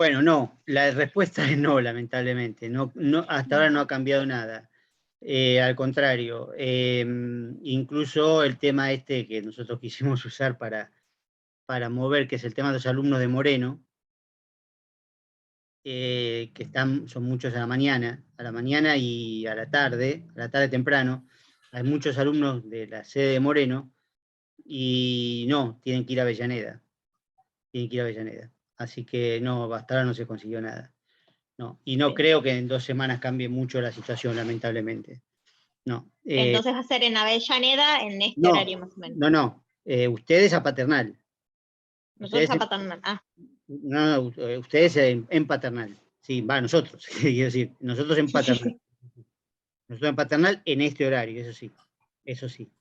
Bueno, no, la respuesta es no, lamentablemente. No, hasta ahora no ha cambiado nada. Al contrario, incluso el tema este que nosotros quisimos usar para mover, que es el tema de los alumnos de Moreno, que son muchos a la mañana y a la tarde temprano. Hay muchos alumnos de la sede de Moreno y no, tienen que ir a Avellaneda. Tienen que ir a Avellaneda. Así que no, hasta ahora no se consiguió nada. No, y no Bien. creo que en 2 semanas cambie mucho la situación, lamentablemente. No. Entonces va a ser en Avellaneda en este No, horario más o menos. no. Ustedes a Paternal. Nosotros Ustedes, a Paternal. Ah, no, ustedes en Paternal. Sí, va, nosotros, quiero decir, nosotros en Paternal. Nosotros en Paternal en este horario, eso sí. Eso sí.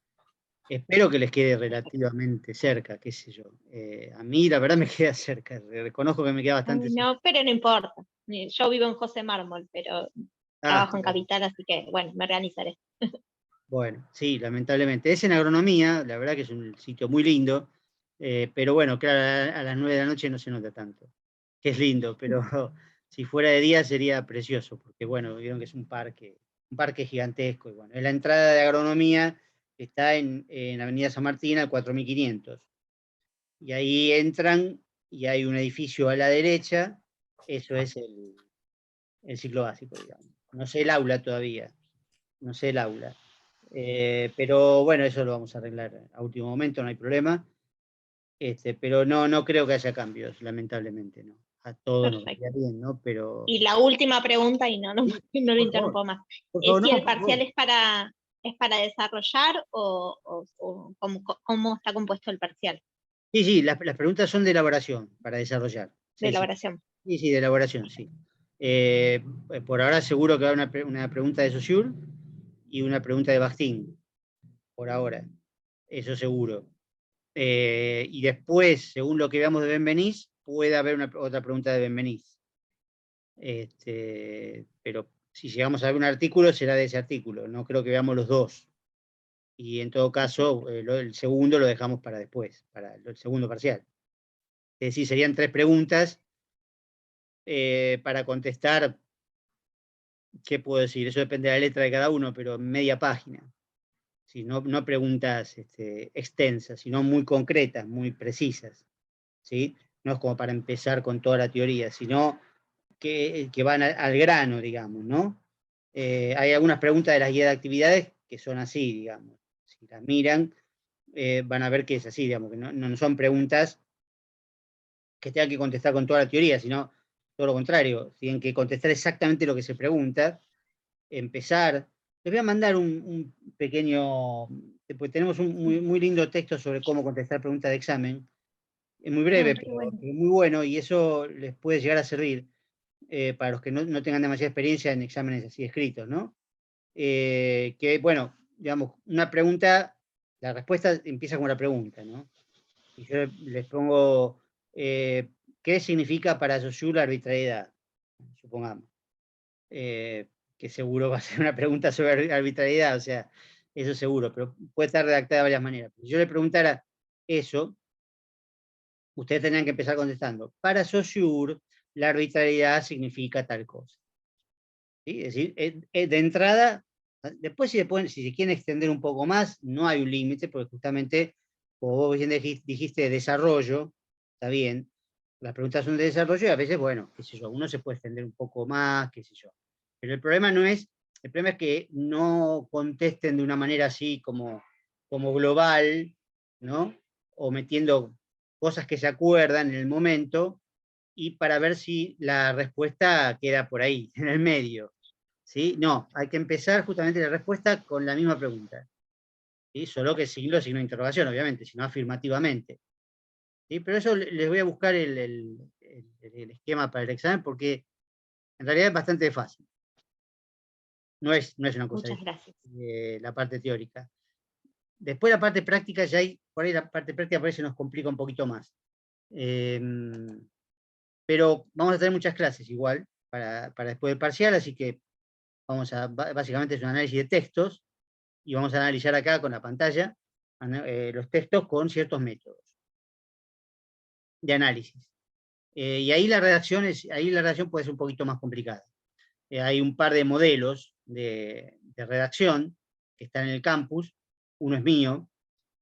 Espero que les quede relativamente cerca, qué sé yo. A mí la verdad me queda cerca, reconozco que me queda bastante cerca. no, pero no importa. Yo vivo en José Mármol, pero Ah, trabajo en Capital, así que bueno, me organizaré. bueno, sí, lamentablemente. Es en agronomía, la verdad que es un sitio muy lindo, pero bueno, claro, a las 9 de la noche no se nota tanto, que es lindo, pero si fuera de día sería precioso, porque bueno, vieron que es un parque gigantesco, y bueno, es la entrada de agronomía, está en Avenida San Martín al 4500, y ahí entran y hay un edificio a la derecha, eso es el ciclo básico, digamos. No sé el aula todavía, no sé el aula. Pero bueno, eso lo vamos a arreglar a último momento, no hay problema. Pero no creo que haya cambios, lamentablemente, ¿no? A todos nos Perfecto. vendría bien, ¿no? Pero. Y la última pregunta, y no Sí, lo por favor, interrumpo más, por es favor, si no, el por parcial favor. es para desarrollar o cómo está compuesto el parcial Sí, sí, las preguntas son de elaboración, para desarrollar. de Sí, sí. elaboración. Sí, sí, de elaboración, sí. Por ahora seguro que va a haber una pregunta de Saussure y una pregunta de Bakhtin, por ahora. Eso seguro. Y después, según lo que veamos de Benveniste, puede haber otra pregunta de Benveniste. Pero si llegamos a ver un artículo, será de ese artículo. No creo que veamos los dos. Y en todo caso, el segundo lo dejamos para después, para el segundo parcial. Es decir, serían 3 preguntas para contestar. ¿Qué puedo decir? Eso depende de la letra de cada uno, pero media página. ¿Sí? No preguntas extensas, sino muy concretas, muy precisas. ¿Sí? No es como para empezar con toda la teoría, sino que van al grano, digamos, ¿no? Hay algunas preguntas de las guías de actividades que son así, digamos. Si las miran, van a ver que es así, digamos, que no son preguntas que tengan que contestar con toda la teoría, sino todo lo contrario, tienen que contestar exactamente lo que se pregunta, empezar. Les voy a mandar un pequeño, pues tenemos un muy lindo texto sobre cómo contestar preguntas de examen. Es muy breve, Qué pero bueno. muy bueno, y eso les puede llegar a servir para los que no tengan demasiada experiencia en exámenes así escritos, ¿no? Que, bueno, digamos, una pregunta, la respuesta empieza con la pregunta, ¿no? Y yo les pongo, ¿qué significa para Saussure la arbitrariedad? Supongamos. Que seguro va a ser una pregunta sobre arbitrariedad, o sea, eso seguro, pero puede estar redactada de varias maneras. Si yo le preguntara eso, ustedes tendrían que empezar contestando. Para Saussure, la arbitrariedad significa tal cosa. ¿Sí? Es decir, de entrada, después si se quieren extender un poco más, no hay un límite, porque justamente, como vos bien dijiste, desarrollo, está bien, las preguntas son de desarrollo y a veces, bueno, qué sé yo, uno se puede extender un poco más, qué sé yo. Pero el problema el problema es que no contesten de una manera así como global, ¿no? O metiendo cosas que se acuerdan en el momento, y para ver si la respuesta queda por ahí, en el medio. ¿Sí? No, hay que empezar justamente la respuesta con la misma pregunta. ¿Sí? Solo que signo de interrogación, obviamente, sino afirmativamente. ¿Sí? Pero eso les voy a buscar el esquema para el examen porque en realidad es bastante fácil. No es una cosa Muchas difícil, gracias. la parte teórica. Después la parte práctica ya hay, por ahí la parte práctica por ahí se nos complica un poquito más. Pero vamos a tener muchas clases igual para después del parcial, así que básicamente es un análisis de textos y vamos a analizar acá con la pantalla los textos con ciertos métodos de análisis. Y ahí ahí la redacción puede ser un poquito más complicada. Hay un par de modelos de redacción que están en el campus, uno es mío,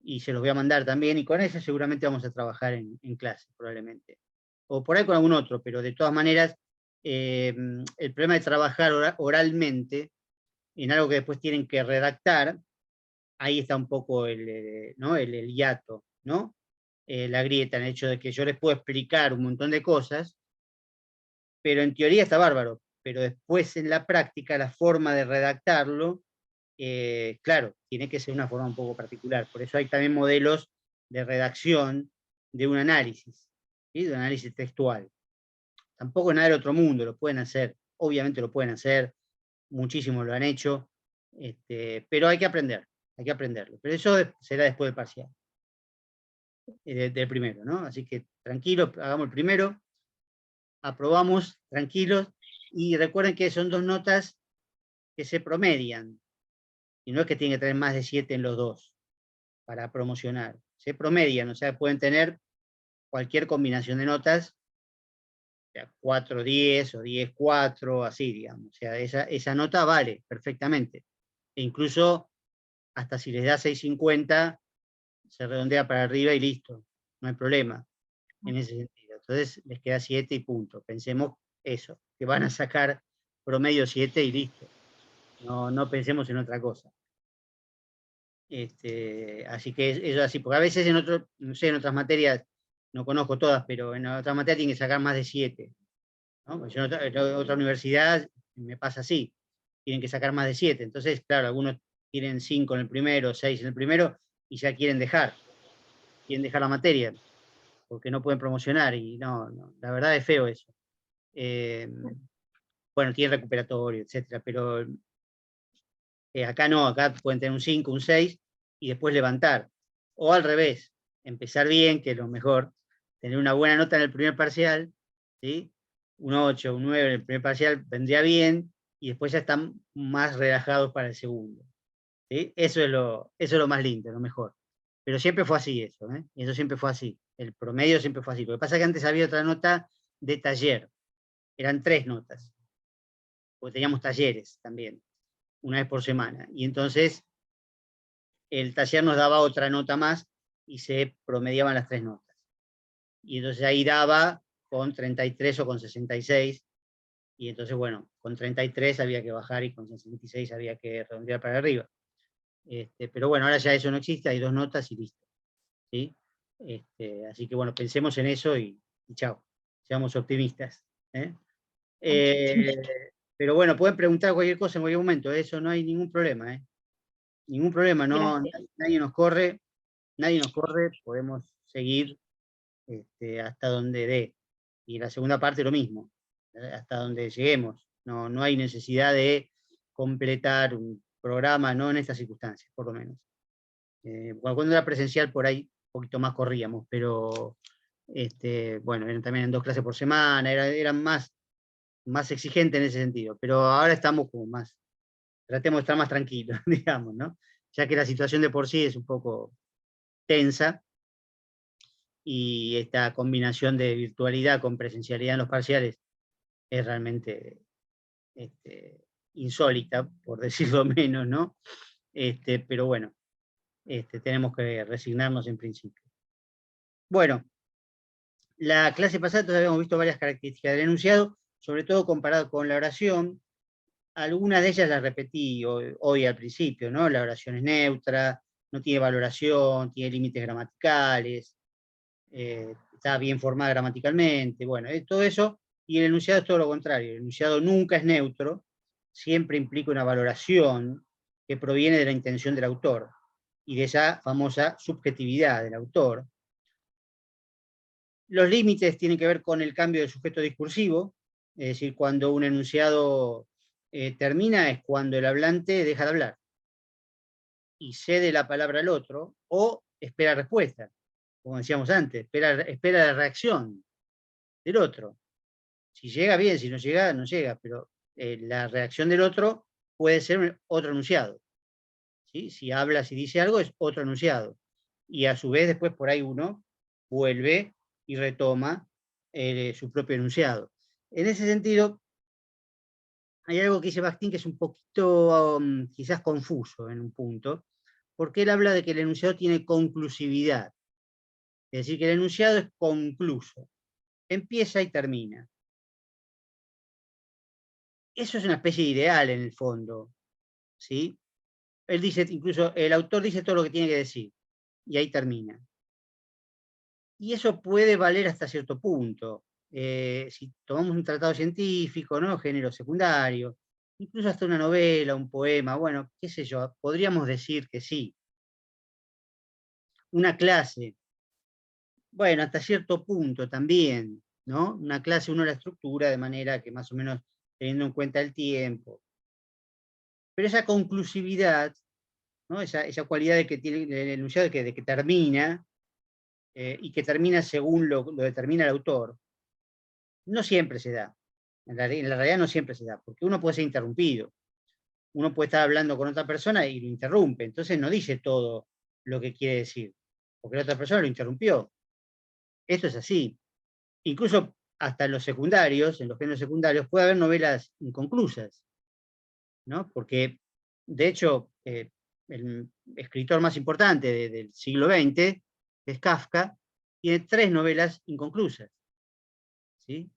y se los voy a mandar también, y con ese seguramente vamos a trabajar en clase, probablemente. O por ahí con algún otro, pero de todas maneras, el problema de trabajar oralmente en algo que después tienen que redactar, ahí está un poco ¿no? el hiato, ¿no? La grieta, en el hecho de que yo les puedo explicar un montón de cosas, pero en teoría está bárbaro, pero después en la práctica la forma de redactarlo, claro, tiene que ser una forma un poco particular. Por eso hay también modelos de redacción de un análisis, ¿sí? De un análisis textual. Tampoco es nada del otro mundo, lo pueden hacer, obviamente lo pueden hacer, muchísimos lo han hecho, pero hay que aprenderlo. Pero eso será después del parcial, del primero, ¿no? Así que tranquilo, hagamos el primero, aprobamos, tranquilos, y recuerden que son 2 notas que se promedian, y no es que tienen que tener más de 7 en los 2 para promocionar, se promedian, o sea, pueden tener cualquier combinación de notas, o sea, 4-10 o 10-4, así, digamos, o sea, esa nota vale perfectamente, e incluso hasta si les da 6,50, se redondea para arriba y listo, no hay problema en ese sentido. Entonces les queda 7 y punto. Pensemos eso, que van a sacar promedio 7 y listo. No pensemos en otra cosa. Así que eso es así, porque a veces no sé, en otras materias, no conozco todas, pero en otras materias tienen que sacar más de 7. ¿No? Yo en otra universidad me pasa así, tienen que sacar más de 7. Entonces, claro, algunos tienen 5 en el primero, 6 en el primero, y ya quieren dejar la materia, porque no pueden promocionar, y no, la verdad es feo eso. Bueno, tiene recuperatorio, etcétera, pero acá no, acá pueden tener un 5, un 6, y después levantar. O al revés, empezar bien, que es lo mejor, tener una buena nota en el primer parcial, ¿sí? Un 8, un 9 en el primer parcial vendría bien, y después ya están más relajados para el segundo. ¿Sí? Eso es lo más lindo, lo mejor. Pero siempre fue así eso, ¿eh? Eso siempre fue así. El promedio siempre fue así. Lo que pasa es que antes había otra nota de taller. Eran 3 notas. Porque teníamos talleres también, una vez por semana. Y entonces el taller nos daba otra nota más y se promediaban las 3 notas. Y entonces ahí daba con 33 o con 66. Y entonces, bueno, con 33 había que bajar y con 66 había que redondear para arriba. Pero bueno, ahora ya eso no existe, hay 2 notas y listo. ¿Sí? Así que bueno, pensemos en eso y chao, seamos optimistas. ¿Eh? Pero bueno, pueden preguntar cualquier cosa en cualquier momento, eso no hay ningún problema. Ningún problema, no, Gracias. nadie nos corre, podemos seguir hasta donde dé. Y la segunda parte lo mismo, hasta donde lleguemos. No hay necesidad de completar un programa, no en estas circunstancias, por lo menos. Cuando era presencial por ahí un poquito más corríamos, pero bueno, eran también en 2 clases por semana, eran más exigentes en ese sentido, pero ahora estamos como más, tratemos de estar más tranquilos, digamos, ¿no? Ya que la situación de por sí es un poco tensa, y esta combinación de virtualidad con presencialidad en los parciales es realmente insólita, por decirlo menos, ¿no? Pero bueno, tenemos que resignarnos en principio. Bueno, la clase pasada todavía habíamos visto varias características del enunciado, sobre todo comparado con la oración. Algunas de ellas las repetí hoy al principio, ¿no? La oración es neutra, no tiene valoración, tiene límites gramaticales, está bien formada gramaticalmente, bueno, todo eso, y el enunciado es todo lo contrario. El enunciado nunca es neutro, siempre implica una valoración que proviene de la intención del autor y de esa famosa subjetividad del autor. Los límites tienen que ver con el cambio del sujeto discursivo, es decir, cuando un enunciado termina es cuando el hablante deja de hablar y cede la palabra al otro o espera respuesta, como decíamos antes, espera la reacción del otro. Si llega bien, si no llega, no llega, pero la reacción del otro puede ser otro enunciado. ¿Sí? Si habla, si dice algo, es otro enunciado. Y a su vez después por ahí uno vuelve y retoma su propio enunciado. En ese sentido, hay algo que dice Bakhtin que es un poquito quizás confuso en un punto, porque él habla de que el enunciado tiene conclusividad, es decir, que el enunciado es concluso, empieza y termina. Eso es una especie de ideal en el fondo, ¿sí? Él dice, incluso el autor dice todo lo que tiene que decir, y ahí termina. Y eso puede valer hasta cierto punto. Si tomamos un tratado científico, ¿no? Género secundario, incluso hasta una novela, un poema, bueno, qué sé yo, podríamos decir que sí. Una clase, bueno, hasta cierto punto también, ¿no? Una clase uno la estructura de manera que más o menos teniendo en cuenta el tiempo. Pero esa conclusividad, ¿no? Esa cualidad de que tiene el enunciado de que termina, y que termina según lo determina el autor, no siempre se da. En la realidad no siempre se da, porque uno puede ser interrumpido. Uno puede estar hablando con otra persona y lo interrumpe, entonces no dice todo lo que quiere decir, porque la otra persona lo interrumpió. Esto es así. Incluso hasta en los secundarios, en los géneros secundarios, puede haber novelas inconclusas, ¿no? Porque, de hecho, el escritor más importante del siglo XX, que es Kafka, tiene 3 novelas inconclusas, ¿sí?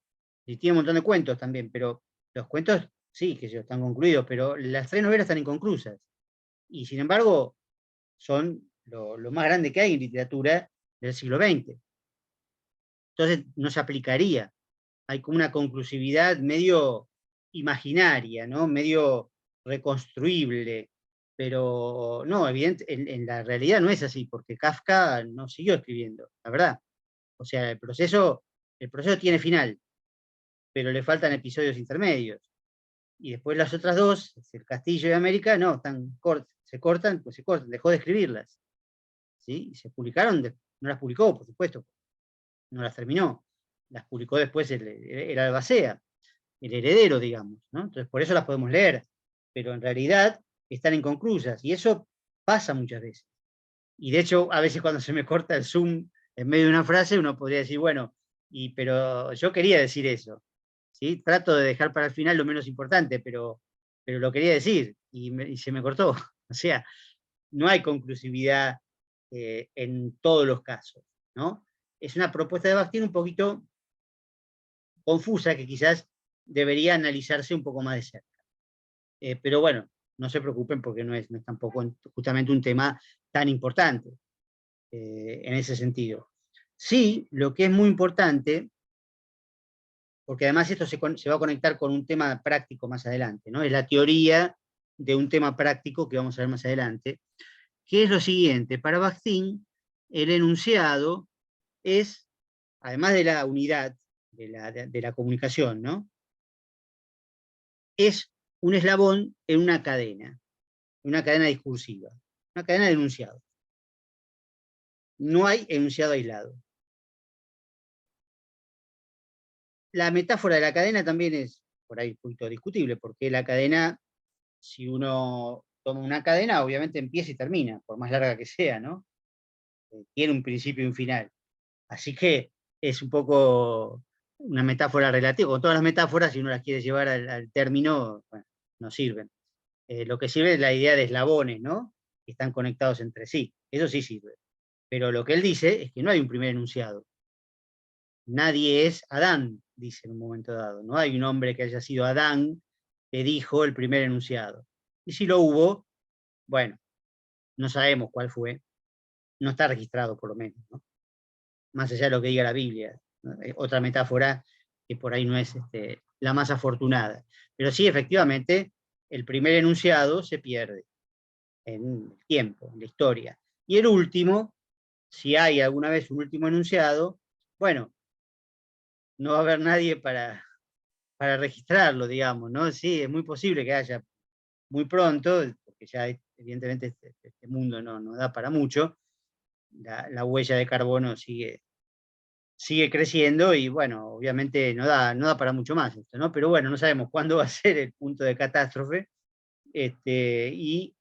Y tiene un montón de cuentos también, pero los cuentos, sí, que están concluidos, pero las 3 novelas están inconclusas. Y sin embargo, son lo más grande que hay en literatura del siglo XX. Entonces, no se aplicaría. Hay como una conclusividad medio imaginaria, ¿no? Medio reconstruible. Pero no, evidente, en la realidad no es así, porque Kafka no siguió escribiendo, la verdad. O sea, el proceso tiene final, pero le faltan episodios intermedios. Y después las otras dos, el Castillo y América, no, se cortan, pues se cortan, dejó de escribirlas. ¿Sí? Y se publicaron, no las publicó, por supuesto, no las terminó. Las publicó después el albacea, el heredero, digamos, ¿no? Entonces, por eso las podemos leer, pero en realidad están inconclusas, y eso pasa muchas veces. Y de hecho, a veces cuando se me corta el zoom en medio de una frase, uno podría decir, bueno, pero yo quería decir eso, ¿sí? Trato de dejar para el final lo menos importante, pero lo quería decir, y se me cortó. O sea, no hay conclusividad en todos los casos, ¿no? Es una propuesta de Bakhtin un poquito confusa que quizás debería analizarse un poco más de cerca. Pero bueno, no se preocupen porque no es tampoco justamente un tema tan importante en ese sentido. Sí, lo que es muy importante, porque además esto se va a conectar con un tema práctico más adelante, ¿no? Es la teoría de un tema práctico que vamos a ver más adelante, que es lo siguiente. Para Bakhtin, el enunciado es, además de la unidad de la comunicación, ¿no? Es un eslabón en una cadena discursiva, una cadena de enunciados. No hay enunciado aislado. La metáfora de la cadena también es por ahí un poquito discutible, porque la cadena, si uno toma una cadena, obviamente empieza y termina, por más larga que sea, ¿no? Tiene un principio y un final. Así que es un poco una metáfora relativa. Con todas las metáforas, si uno las quiere llevar al término, bueno, no sirven. Lo que sirve es la idea de eslabones, ¿no? Que están conectados entre sí. Eso sí sirve. Pero lo que él dice es que no hay un primer enunciado. Nadie es Adán, dice en un momento dado. No hay un hombre que haya sido Adán que dijo el primer enunciado. Y si lo hubo, bueno, no sabemos cuál fue. No está registrado, por lo menos, ¿no? Más allá de lo que diga la Biblia, ¿no? Otra metáfora que por ahí no es la más afortunada. Pero sí, efectivamente, el primer enunciado se pierde en el tiempo, en la historia. Y el último, si hay alguna vez un último enunciado, bueno, no va a haber nadie para registrarlo, digamos, ¿no? Sí, es muy posible que haya muy pronto, porque ya evidentemente este mundo no da para mucho, la huella de carbono sigue creciendo y bueno, obviamente no da para mucho más esto, ¿no? Pero bueno, no sabemos cuándo va a ser el punto de catástrofe, y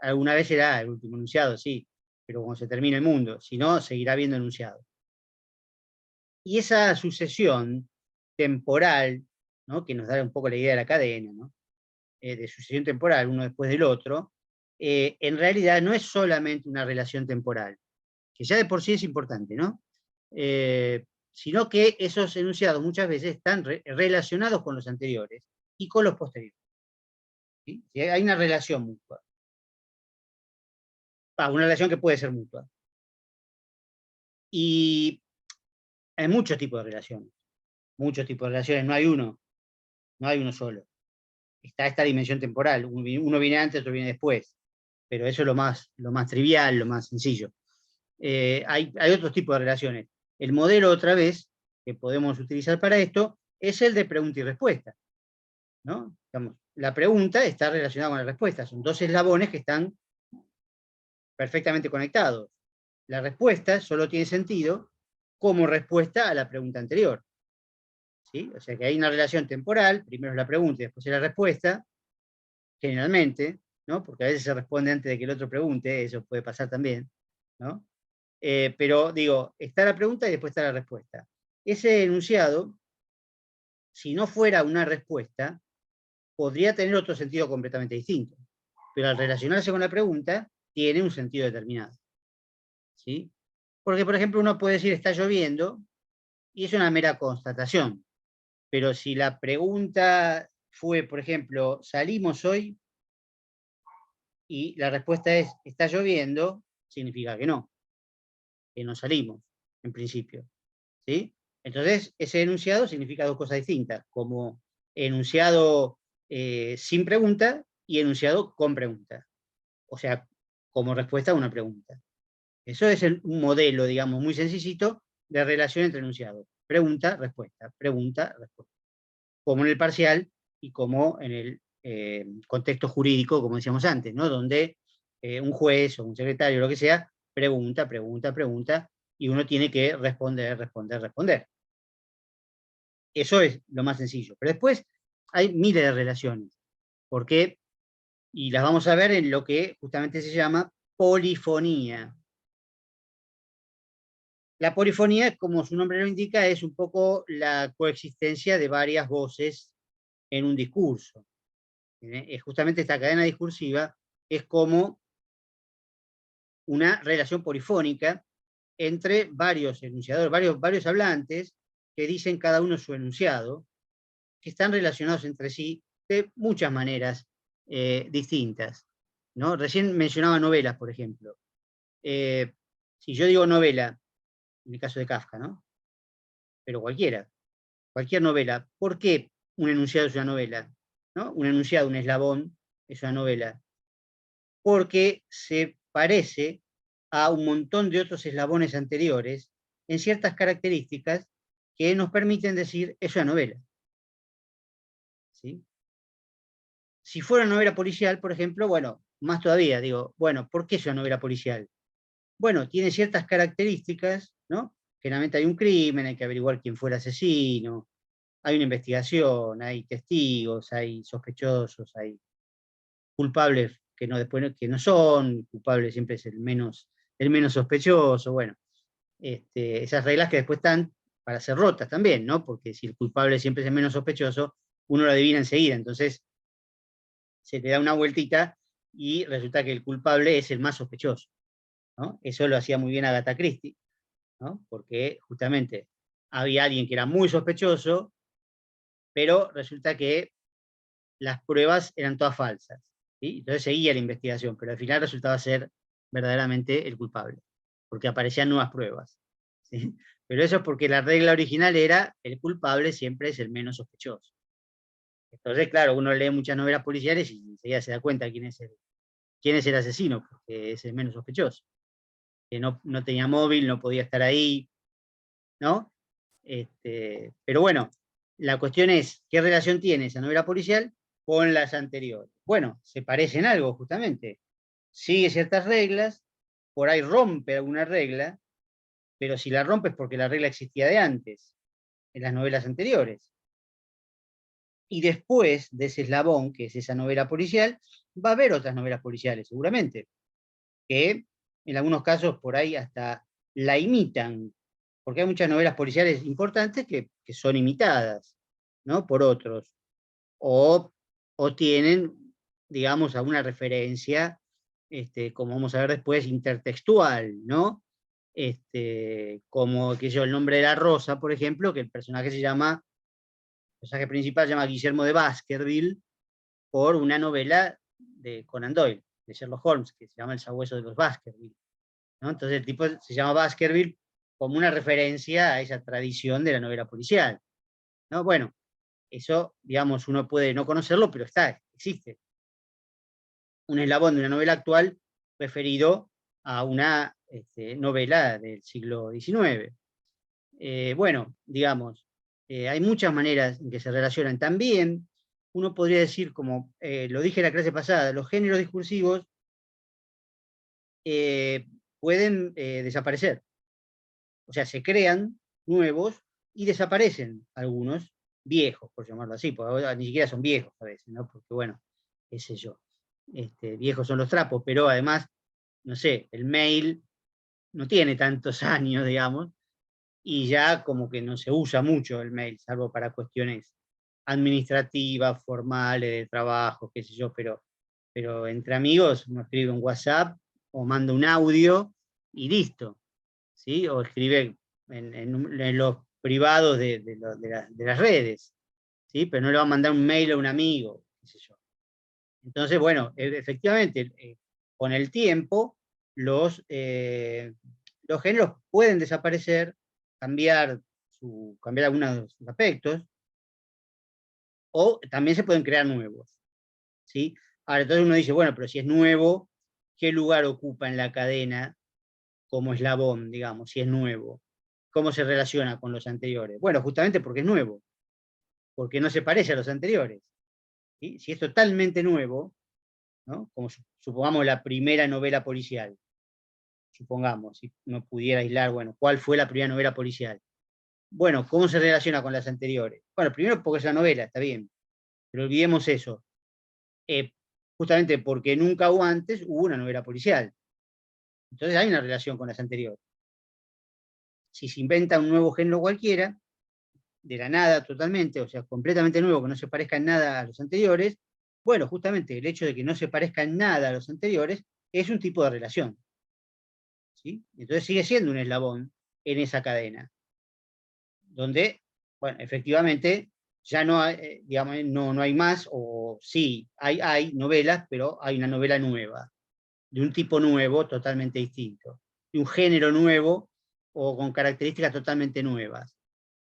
alguna vez será el último enunciado, sí, pero cuando se termine el mundo, si no, seguirá habiendo enunciado. Y esa sucesión temporal, ¿no? Que nos da un poco la idea de la cadena, ¿no? De sucesión temporal, uno después del otro, en realidad no es solamente una relación temporal, que ya de por sí es importante, ¿no? Sino que esos enunciados muchas veces están relacionados con los anteriores y con los posteriores. ¿Sí? Hay una relación mutua. Una relación que puede ser mutua. Y hay muchos tipos de relaciones. Muchos tipos de relaciones, no hay uno solo. Está esta dimensión temporal, uno viene antes, otro viene después, pero eso es lo más trivial, lo más sencillo. Hay otros tipos de relaciones. El modelo, otra vez, que podemos utilizar para esto, es el de pregunta y respuesta, ¿no? Digamos, la pregunta está relacionada con la respuesta, son dos eslabones que están perfectamente conectados. La respuesta solo tiene sentido como respuesta a la pregunta anterior. ¿Sí? O sea que hay una relación temporal, primero es la pregunta y después es la respuesta, generalmente, ¿no? Porque a veces se responde antes de que el otro pregunte, eso puede pasar también, ¿no? Pero digo, está la pregunta y después está la respuesta. Ese enunciado, si no fuera una respuesta, podría tener otro sentido completamente distinto. Pero al relacionarse con la pregunta, tiene un sentido determinado. ¿Sí? Porque, por ejemplo, uno puede decir está lloviendo, y es una mera constatación. Pero si la pregunta fue, por ejemplo, ¿salimos hoy? Y la respuesta es ¿está lloviendo? Significa que no salimos, en principio. ¿Sí? Entonces, ese enunciado significa dos cosas distintas, como enunciado sin pregunta y enunciado con pregunta. O sea, como respuesta a una pregunta. Eso es un modelo, digamos, muy sencillito de relación entre enunciados. Pregunta, respuesta, pregunta, respuesta. Como en el parcial y como en el contexto jurídico, como decíamos antes, ¿no? Donde un juez o un secretario, lo que sea, pregunta, pregunta, pregunta, y uno tiene que responder, responder, responder. Eso es lo más sencillo. Pero después hay miles de relaciones. ¿Por qué? Y las vamos a ver en lo que justamente se llama polifonía. La polifonía, como su nombre lo indica, es un poco la coexistencia de varias voces en un discurso. Justamente esta cadena discursiva es como una relación polifónica entre varios enunciadores, varios hablantes que dicen cada uno su enunciado, que están relacionados entre sí de muchas maneras distintas. ¿No? Recién mencionaba novelas, por ejemplo. Si yo digo novela, en el caso de Kafka, ¿no? Pero cualquier novela, ¿por qué un enunciado es una novela? ¿No? Un enunciado, un eslabón, es una novela. Porque se parece a un montón de otros eslabones anteriores en ciertas características que nos permiten decir es una novela. ¿Sí? Si fuera una novela policial, por ejemplo, bueno, más todavía, digo, bueno, ¿por qué es una novela policial? Bueno, tiene ciertas características, ¿no? Generalmente hay un crimen, hay que averiguar quién fue el asesino, hay una investigación, hay testigos, hay sospechosos, hay culpables que no, después, que no son, culpable siempre es el menos sospechoso, bueno, esas reglas que después están para ser rotas también, ¿no? Porque si el culpable siempre es el menos sospechoso, uno lo adivina enseguida, entonces se le da una vueltita y resulta que el culpable es el más sospechoso, ¿no? Eso lo hacía muy bien Agatha Christie, ¿no? Porque justamente había alguien que era muy sospechoso, pero resulta que las pruebas eran todas falsas, ¿sí? Entonces seguía la investigación, pero al final resultaba ser verdaderamente el culpable, porque aparecían nuevas pruebas, ¿sí? Pero eso es porque la regla original era el culpable siempre es el menos sospechoso. Entonces, claro, uno lee muchas novelas policiales y enseguida se da cuenta quién es el asesino, porque es el menos sospechoso. Que no tenía móvil, no podía estar ahí, ¿no? Pero bueno, la cuestión es, ¿qué relación tiene esa novela policial con las anteriores? Bueno, se parecen algo, justamente. Sigue ciertas reglas, por ahí rompe alguna regla, pero si la rompe es porque la regla existía de antes, en las novelas anteriores. Y después de ese eslabón, que es esa novela policial, va a haber otras novelas policiales, seguramente, que en algunos casos por ahí hasta la imitan, porque hay muchas novelas policiales importantes que son imitadas, ¿no? Por otros, o tienen, digamos, alguna referencia, como vamos a ver después, intertextual, ¿no? Como que yo, el nombre de la rosa, por ejemplo, que el personaje principal se llama Guillermo de Baskerville, por una novela de Conan Doyle, de Sherlock Holmes, que se llama El sabueso de los Baskerville, ¿no? Entonces el tipo se llama Baskerville como una referencia a esa tradición de la novela policial, ¿no? Bueno, eso, digamos, uno puede no conocerlo, pero existe. Un eslabón de una novela actual referido a una novela del siglo XIX. Bueno, digamos, hay muchas maneras en que se relacionan. También uno podría decir, como lo dije en la clase pasada, los géneros discursivos pueden desaparecer. O sea, se crean nuevos y desaparecen algunos viejos, por llamarlo así, porque ahora ni siquiera son viejos a veces, ¿no? Porque bueno, qué sé yo, viejos son los trapos, pero además, no sé, el mail no tiene tantos años, digamos, y ya como que no se usa mucho el mail, salvo para cuestiones administrativas, formales, de trabajo, qué sé yo, pero entre amigos uno escribe un WhatsApp o manda un audio y listo, ¿sí? O escribe en los privados de las redes, ¿sí? Pero no le va a mandar un mail a un amigo, qué sé yo. Entonces, bueno, efectivamente, con el tiempo, los géneros pueden desaparecer, cambiar algunos de sus aspectos, o también se pueden crear nuevos, ¿sí? Ahora, entonces uno dice, bueno, pero si es nuevo, ¿qué lugar ocupa en la cadena como eslabón, digamos, si es nuevo? ¿Cómo se relaciona con los anteriores? Bueno, justamente porque es nuevo, porque no se parece a los anteriores, ¿sí? Si es totalmente nuevo, ¿no? Como supongamos la primera novela policial, supongamos, si uno pudiera aislar, bueno, ¿cuál fue la primera novela policial? Bueno, ¿cómo se relaciona con las anteriores? Bueno, primero porque es una novela, está bien, pero olvidemos eso. Eh, Justamente porque nunca o antes hubo una novela policial. Entonces hay una relación con las anteriores. Si se inventa un nuevo género cualquiera, de la nada totalmente, o sea, completamente nuevo, que no se parezca en nada a los anteriores, bueno, justamente el hecho de que no se parezca en nada a los anteriores es un tipo de relación, ¿sí? Entonces sigue siendo un eslabón en esa cadena, donde, bueno, efectivamente ya no hay, digamos, no hay más, o sí, hay novelas, pero hay una novela nueva, de un tipo nuevo, totalmente distinto, de un género nuevo o con características totalmente nuevas.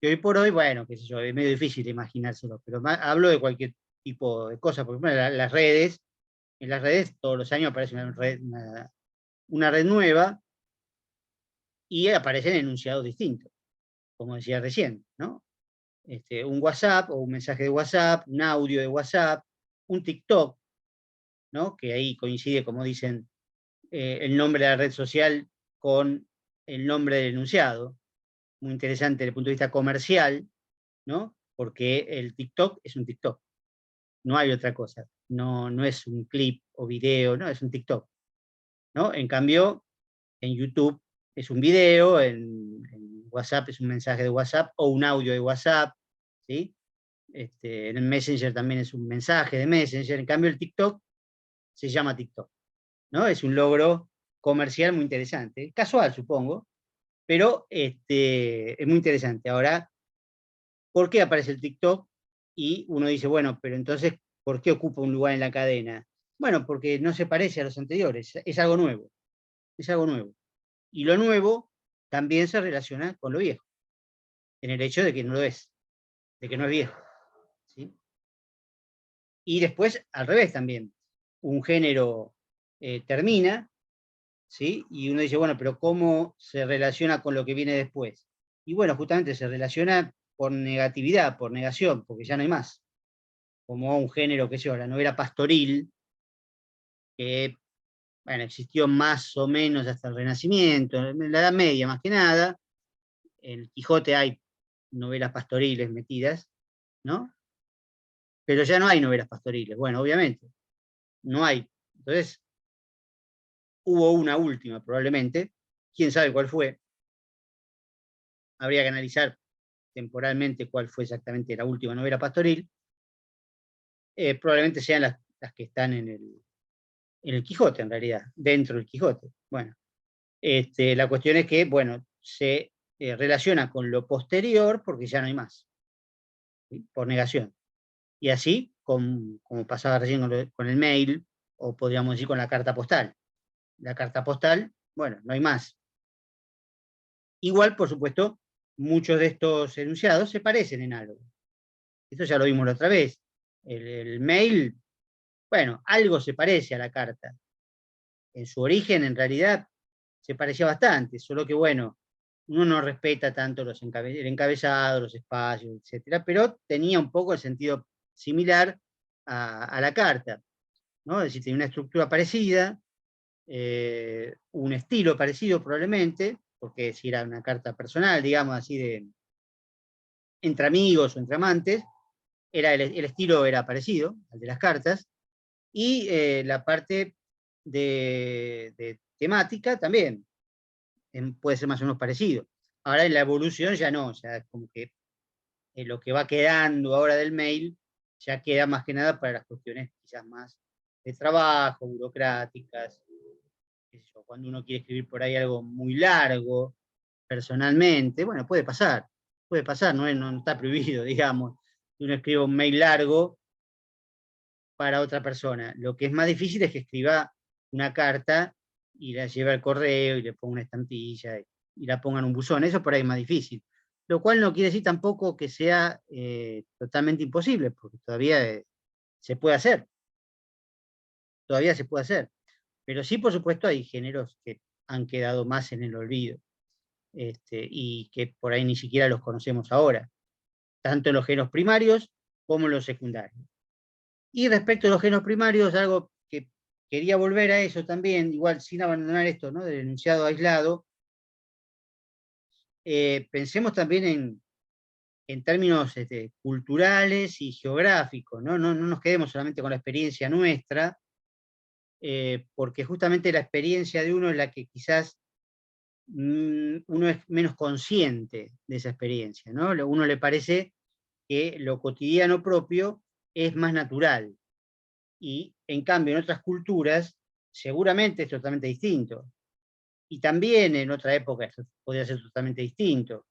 Y hoy por hoy, bueno, qué sé yo, es medio difícil imaginárselo, pero hablo de cualquier tipo de cosas, porque bueno, las redes, en las redes todos los años aparece una red nueva y aparecen enunciados distintos, como decía recién, ¿no? Un WhatsApp o un mensaje de WhatsApp, un audio de WhatsApp, un TikTok, ¿no? Que ahí coincide, como dicen, el nombre de la red social con el nombre del enunciado, muy interesante desde el punto de vista comercial, ¿no? Porque el TikTok es un TikTok, no hay otra cosa, no es un clip o video, no, es un TikTok, ¿no? En cambio, en YouTube es un video, en WhatsApp es un mensaje de WhatsApp o un audio de WhatsApp, ¿sí? En el Messenger también es un mensaje de Messenger, en cambio el TikTok se llama TikTok, ¿no? Es un logro comercial muy interesante, casual supongo, pero es muy interesante. Ahora, ¿por qué aparece el TikTok? Y uno dice, bueno, pero entonces, ¿por qué ocupa un lugar en la cadena? Bueno, porque no se parece a los anteriores, es algo nuevo, es algo nuevo. Y lo nuevo también se relaciona con lo viejo, en el hecho de que no lo es, de que no es viejo, ¿sí? Y después, al revés también, un género termina, ¿sí? Y uno dice, bueno, pero ¿cómo se relaciona con lo que viene después? Y bueno, justamente se relaciona por negatividad, por negación, porque ya no hay más. Como un género, que sé yo, la novela pastoril, que bueno, existió más o menos hasta el Renacimiento, en la Edad Media más que nada. En el Quijote hay novelas pastoriles metidas, ¿no? Pero ya no hay novelas pastoriles, bueno, obviamente, no hay. Entonces, hubo una última probablemente, quién sabe cuál fue, habría que analizar temporalmente cuál fue exactamente la última novela pastoril, probablemente sean las que están en el Quijote, en realidad, dentro del Quijote. Bueno, la cuestión es que, bueno, se relaciona con lo posterior porque ya no hay más, ¿sí? Por negación. Y así, como pasaba recién con el mail, o podríamos decir con la carta postal. La carta postal, bueno, no hay más. Igual, por supuesto, muchos de estos enunciados se parecen en algo. Esto ya lo vimos la otra vez. El mail, bueno, algo se parece a la carta. En su origen, en realidad, se parecía bastante, solo que, bueno, uno no respeta tanto el encabezado, los espacios, etcétera, pero tenía un poco el sentido similar a la carta, ¿no? Es decir, tenía una estructura parecida, un estilo parecido probablemente, porque si era una carta personal, digamos así, entre amigos o entre amantes, el estilo era parecido al de las cartas, y la parte de temática también puede ser más o menos parecido. Ahora en la evolución ya no, o sea, como que lo que va quedando ahora del mail ya queda más que nada para las cuestiones quizás más de trabajo, burocráticas, qué sé yo, cuando uno quiere escribir por ahí algo muy largo, personalmente, bueno, puede pasar, no está prohibido, digamos, que uno escriba un mail largo para otra persona. Lo que es más difícil es que escriba una carta y la lleve al correo y le ponga una estampilla y la ponga en un buzón. Eso por ahí es más difícil. Lo cual no quiere decir tampoco que sea totalmente imposible, porque todavía se puede hacer. Todavía se puede hacer. Pero sí, por supuesto, hay géneros que han quedado más en el olvido y que por ahí ni siquiera los conocemos ahora, tanto en los géneros primarios como en los secundarios. Y respecto a los géneros primarios, algo que quería volver a eso también, igual sin abandonar esto, ¿no? Del enunciado aislado, pensemos también en términos culturales y geográficos, ¿no? No nos quedemos solamente con la experiencia nuestra, porque justamente la experiencia de uno es la que quizás uno es menos consciente de esa experiencia, ¿no? A uno le parece que lo cotidiano propio es más natural, y en cambio en otras culturas seguramente es totalmente distinto. Y también en otra época esto podría ser totalmente distinto.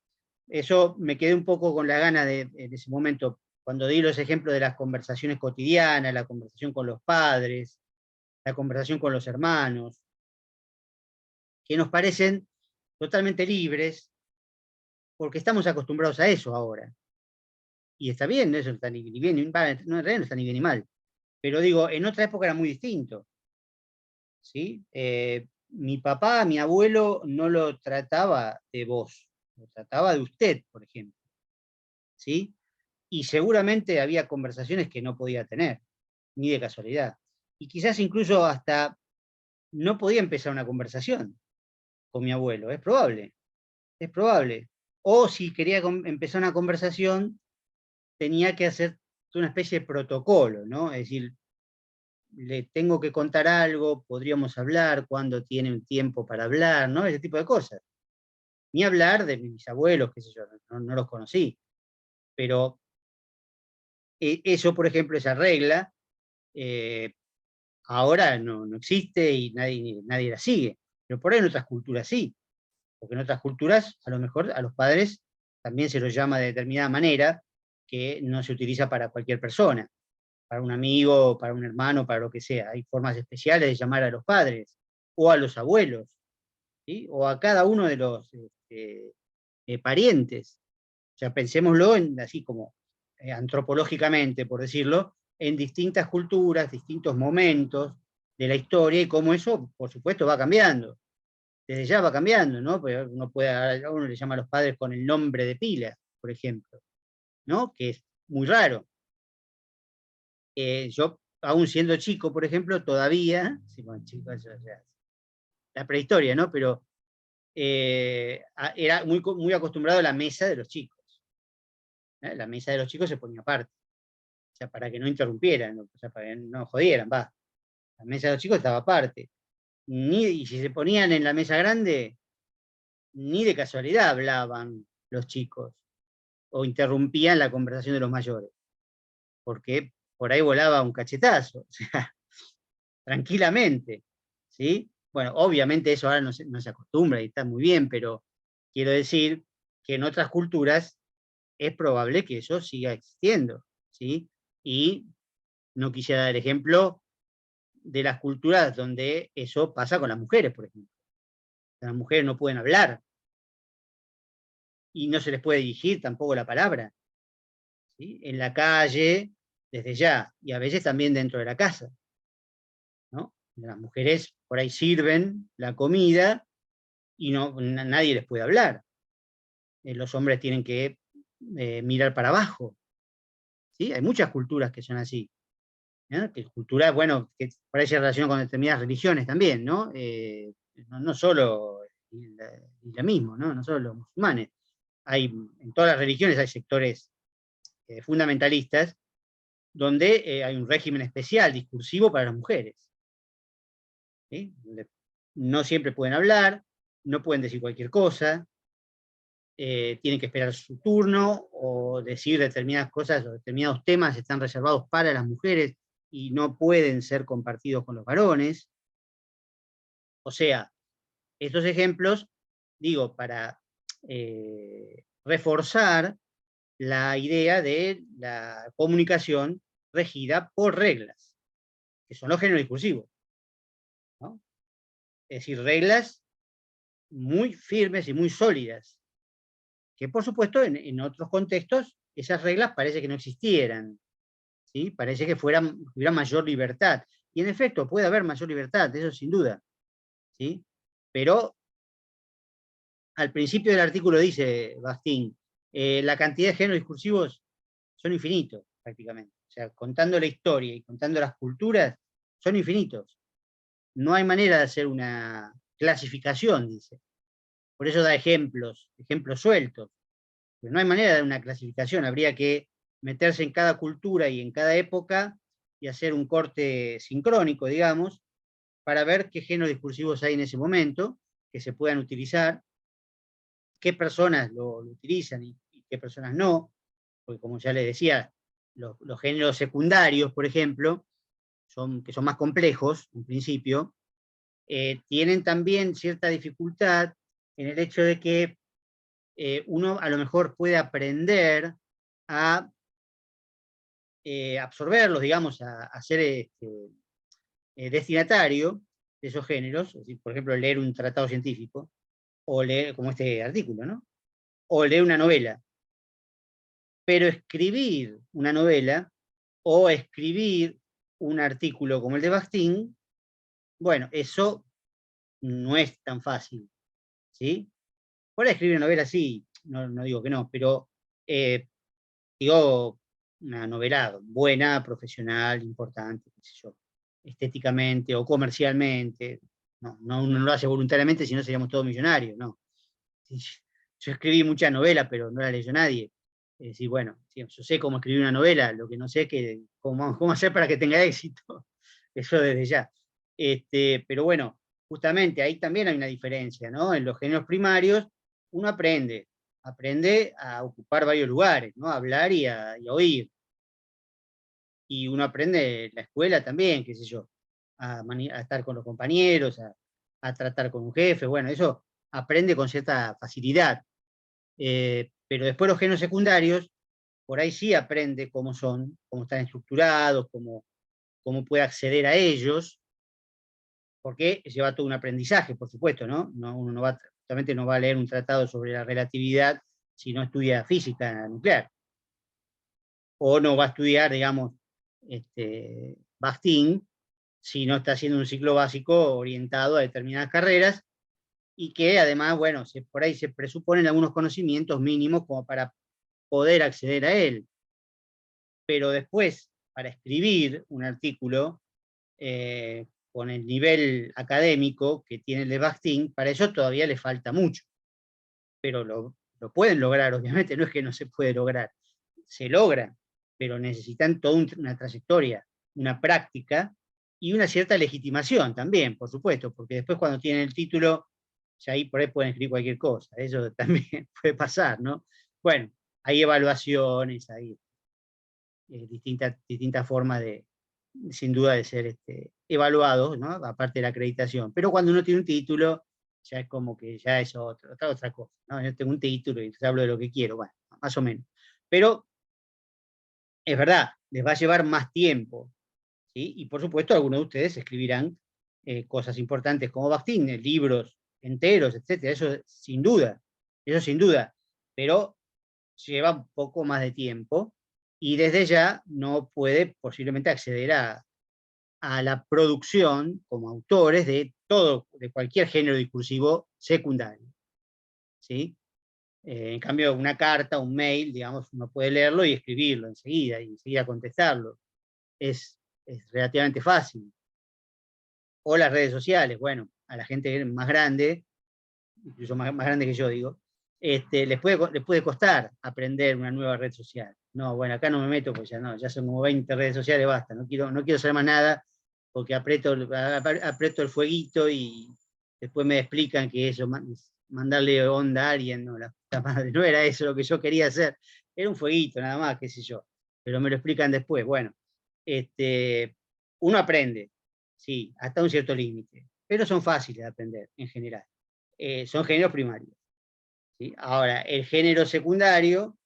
Eso me quedé un poco con la gana en ese momento, cuando di los ejemplos de las conversaciones cotidianas, la conversación con los padres, la conversación con los hermanos, que nos parecen totalmente libres, porque estamos acostumbrados a eso ahora. Y está bien, eso no está ni bien ni mal, no, en realidad no está ni bien ni mal. Pero digo, en otra época era muy distinto, ¿sí? Mi papá, mi abuelo, no lo trataba de vos, lo trataba de usted, por ejemplo, ¿sí? Y seguramente había conversaciones que no podía tener, ni de casualidad. Y quizás incluso hasta no podía empezar una conversación con mi abuelo, es probable, es probable. O si quería empezar una conversación, tenía que hacer una especie de protocolo, ¿no? Es decir, le tengo que contar algo, podríamos hablar, cuando tiene un tiempo para hablar, ¿no? Ese tipo de cosas. Ni hablar de mis abuelos, qué sé yo, no los conocí. Pero eso, por ejemplo, esa regla, eh, ahora no existe y nadie la sigue. Pero por ahí en otras culturas sí, porque en otras culturas a lo mejor a los padres también se los llama de determinada manera que no se utiliza para cualquier persona, para un amigo, para un hermano, para lo que sea. Hay formas especiales de llamar a los padres o a los abuelos, ¿sí? O a cada uno de los parientes. O sea, pensémoslo así como antropológicamente, por decirlo, en distintas culturas, distintos momentos de la historia y cómo eso, por supuesto, va cambiando. Desde ya va cambiando, ¿no? Porque uno le llama a los padres con el nombre de pila, por ejemplo, ¿no? Que es muy raro. Yo, aún siendo chico, por ejemplo, todavía, sí, bueno, chico, eso ya es la prehistoria, ¿no? Pero era muy acostumbrado a la mesa de los chicos. La mesa de los chicos se ponía aparte, o sea, para que no interrumpieran, o sea, para que no jodieran, va. La mesa de los chicos estaba aparte. Y si se ponían en la mesa grande, ni de casualidad hablaban los chicos, o interrumpían la conversación de los mayores, porque por ahí volaba un cachetazo, o sea, tranquilamente, ¿sí? Bueno, obviamente eso ahora no se acostumbra y está muy bien, pero quiero decir que en otras culturas es probable que eso siga existiendo, ¿sí? Y no quisiera dar ejemplo de las culturas donde eso pasa con las mujeres, por ejemplo. Las mujeres no pueden hablar y no se les puede dirigir tampoco la palabra, ¿sí? En la calle, desde ya, y a veces también dentro de la casa, ¿no? Las mujeres por ahí sirven la comida y nadie les puede hablar. Los hombres tienen que mirar para abajo, ¿sí? Hay muchas culturas que son así, ¿no? Que culturas, bueno, que por ahí se relacionan con determinadas religiones también, ¿no? No solo el islamismo, ¿no? No solo los musulmanes. En todas las religiones hay sectores fundamentalistas donde hay un régimen especial discursivo para las mujeres, ¿sí? No siempre pueden hablar, no pueden decir cualquier cosa, tienen que esperar su turno o decir determinadas cosas o determinados temas están reservados para las mujeres y no pueden ser compartidos con los varones. O sea, estos ejemplos, digo, para reforzar la idea de la comunicación regida por reglas, que son los géneros discursivos, ¿no? Es decir, reglas muy firmes y muy sólidas, que por supuesto en otros contextos esas reglas parece que no existieran, ¿sí? Parece que hubiera mayor libertad. Y en efecto puede haber mayor libertad, eso sin duda, ¿sí? Pero al principio del artículo dice Bakhtin, la cantidad de géneros discursivos son infinitos prácticamente. O sea, contando la historia y contando las culturas, son infinitos. No hay manera de hacer una clasificación, dice. Por eso da ejemplos sueltos. Pero no hay manera de dar una clasificación, habría que meterse en cada cultura y en cada época y hacer un corte sincrónico, digamos, para ver qué géneros discursivos hay en ese momento, que se puedan utilizar, qué personas lo utilizan y qué personas no, porque como ya les decía, los géneros secundarios, por ejemplo, que son más complejos, en principio, tienen también cierta dificultad en el hecho de que uno a lo mejor puede aprender a absorberlos, digamos, a ser destinatario de esos géneros, es decir, por ejemplo, leer un tratado científico, o leer, como este artículo, ¿no? O leer una novela. Pero escribir una novela o escribir un artículo como el de Bakhtin, bueno, eso no es tan fácil, ¿sí? Por escribir una novela sí, no digo que no, pero digo una novela buena, profesional, importante, qué sé yo, estéticamente o comercialmente. No, uno no lo hace voluntariamente, si no seríamos todos millonarios, no. Yo escribí muchas novelas, pero no las leyó nadie. Es decir, bueno, yo sé cómo escribir una novela, lo que no sé es cómo hacer para que tenga éxito. Eso desde ya. Pero bueno, justamente ahí también hay una diferencia, ¿no? En los géneros primarios uno aprende a ocupar varios lugares, ¿no? A hablar y a oír. Y uno aprende en la escuela también, qué sé yo, a estar con los compañeros, a tratar con un jefe, bueno, eso aprende con cierta facilidad. Pero después los géneros secundarios, por ahí sí aprende cómo son, cómo están estructurados, cómo puede acceder a ellos, porque lleva todo un aprendizaje, por supuesto, ¿no? Uno justamente no va a leer un tratado sobre la relatividad si no estudia física nuclear. O no va a estudiar, digamos, Bakhtin si no está haciendo un ciclo básico orientado a determinadas carreras y que además, bueno, por ahí se presuponen algunos conocimientos mínimos como para poder acceder a él. Pero después, para escribir un artículo con el nivel académico que tiene el de Bakhtin, para eso todavía le falta mucho. Pero lo pueden lograr, obviamente, no es que no se puede lograr. Se logra, pero necesitan toda una trayectoria, una práctica y una cierta legitimación también, por supuesto, porque después cuando tienen el título ya ahí por ahí pueden escribir cualquier cosa, eso también puede pasar, ¿no? Bueno, hay evaluaciones, hay distintas formas sin duda, de ser evaluados, ¿no? Aparte de la acreditación. Pero cuando uno tiene un título, ya es como que ya es otra cosa, ¿no? Yo tengo un título y hablo de lo que quiero, bueno, más o menos. Pero es verdad, les va a llevar más tiempo, ¿sí? Y por supuesto, algunos de ustedes escribirán cosas importantes como Bakhtin, libros enteros, etcétera, eso sin duda, pero lleva un poco más de tiempo y desde ya no puede posiblemente acceder a la producción como autores de cualquier género discursivo secundario, ¿sí? En cambio, una carta, un mail, digamos, uno puede leerlo y escribirlo enseguida, y enseguida contestarlo. Es relativamente fácil. O las redes sociales, bueno, a la gente más grande, incluso más grande que yo, digo, les puede costar aprender una nueva red social. No, bueno, acá no me meto, pues ya son como 20 redes sociales, basta, no quiero saber más nada, porque aprieto el fueguito y después me explican que eso, mandarle onda a alguien, no, la puta madre, no era eso lo que yo quería hacer, era un fueguito nada más, qué sé yo, pero me lo explican después. Bueno, uno aprende, sí, hasta un cierto límite, pero son fáciles de aprender en general. Son géneros primarios, ¿sí? Ahora, el género secundario,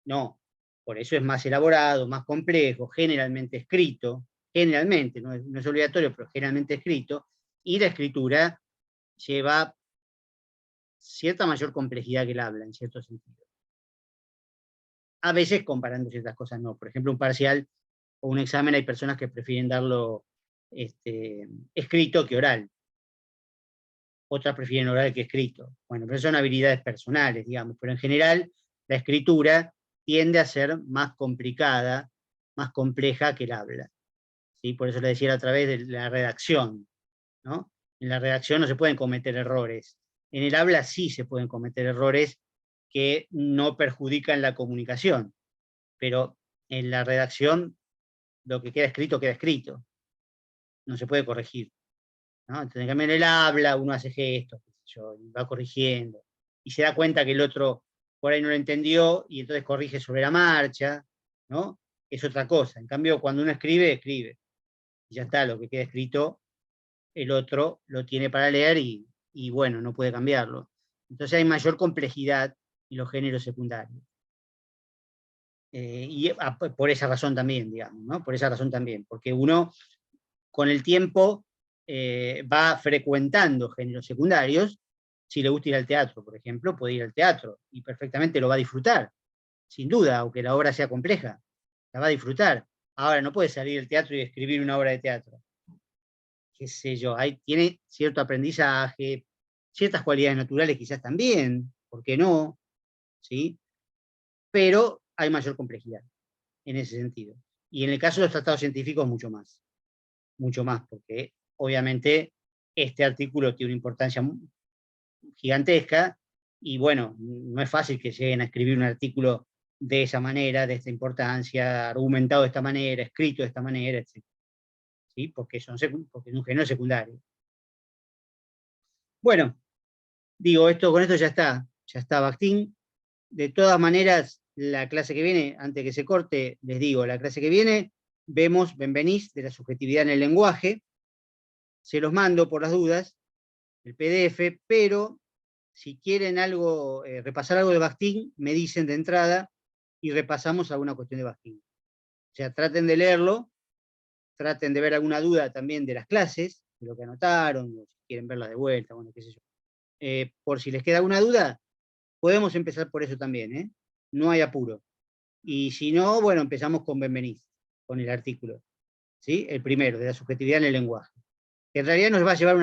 no. Por eso es más elaborado, más complejo, generalmente escrito, generalmente, no es obligatorio, pero generalmente escrito, y la escritura lleva cierta mayor complejidad que el habla, en cierto sentido. A veces comparando ciertas cosas no. Por ejemplo, un parcial o un examen hay personas que prefieren darlo escrito que oral. Otras prefieren oral que escrito. Bueno, pero son habilidades personales, digamos, pero en general la escritura tiende a ser más complicada, más compleja que el habla, ¿sí? Por eso le decía a través de la redacción, ¿no? En la redacción no se pueden cometer errores. En el habla sí se pueden cometer errores que no perjudican la comunicación, pero en la redacción lo que queda escrito, no se puede corregir, ¿no? Entonces, en cambio, en el habla uno hace gestos, qué sé yo, y va corrigiendo, y se da cuenta que el otro por ahí no lo entendió, y entonces corrige sobre la marcha, ¿no? Es otra cosa. En cambio, cuando uno escribe, y ya está, lo que queda escrito, el otro lo tiene para leer y bueno, no puede cambiarlo. Entonces hay mayor complejidad en los géneros secundarios. Por esa razón también, digamos, ¿no? Por esa razón también, porque uno con el tiempo va frecuentando géneros secundarios. Si le gusta ir al teatro, por ejemplo, puede ir al teatro y perfectamente lo va a disfrutar, sin duda, aunque la obra sea compleja, la va a disfrutar. Ahora, no puede salir del teatro y escribir una obra de teatro. Qué sé yo, tiene cierto aprendizaje, ciertas cualidades naturales quizás también, ¿por qué no? ¿Sí? Pero hay mayor complejidad en ese sentido. Y en el caso de los tratados científicos, mucho más, porque obviamente este artículo tiene una importancia gigantesca y bueno, no es fácil que lleguen a escribir un artículo de esa manera, de esta importancia, argumentado de esta manera, escrito de esta manera, etc. ¿Sí? Porque es un género secundario. Bueno, digo, con esto ya está Bakhtin. De todas maneras, la clase que viene, antes que se corte, les digo, la clase que viene vemos Benveniste de la subjetividad en el lenguaje. Se los mando por las dudas, el PDF, pero si quieren repasar algo de Bakhtin, me dicen de entrada y repasamos alguna cuestión de Bakhtin. O sea, traten de leerlo, traten de ver alguna duda también de las clases, de lo que anotaron, o si quieren verlas de vuelta, bueno, qué sé yo. Por si les queda alguna duda, podemos empezar por eso también, ¿eh? No hay apuro. Y si no, bueno, empezamos con Benveniste, con el artículo, ¿sí? El primero, de la subjetividad en el lenguaje. Que en realidad nos va a llevar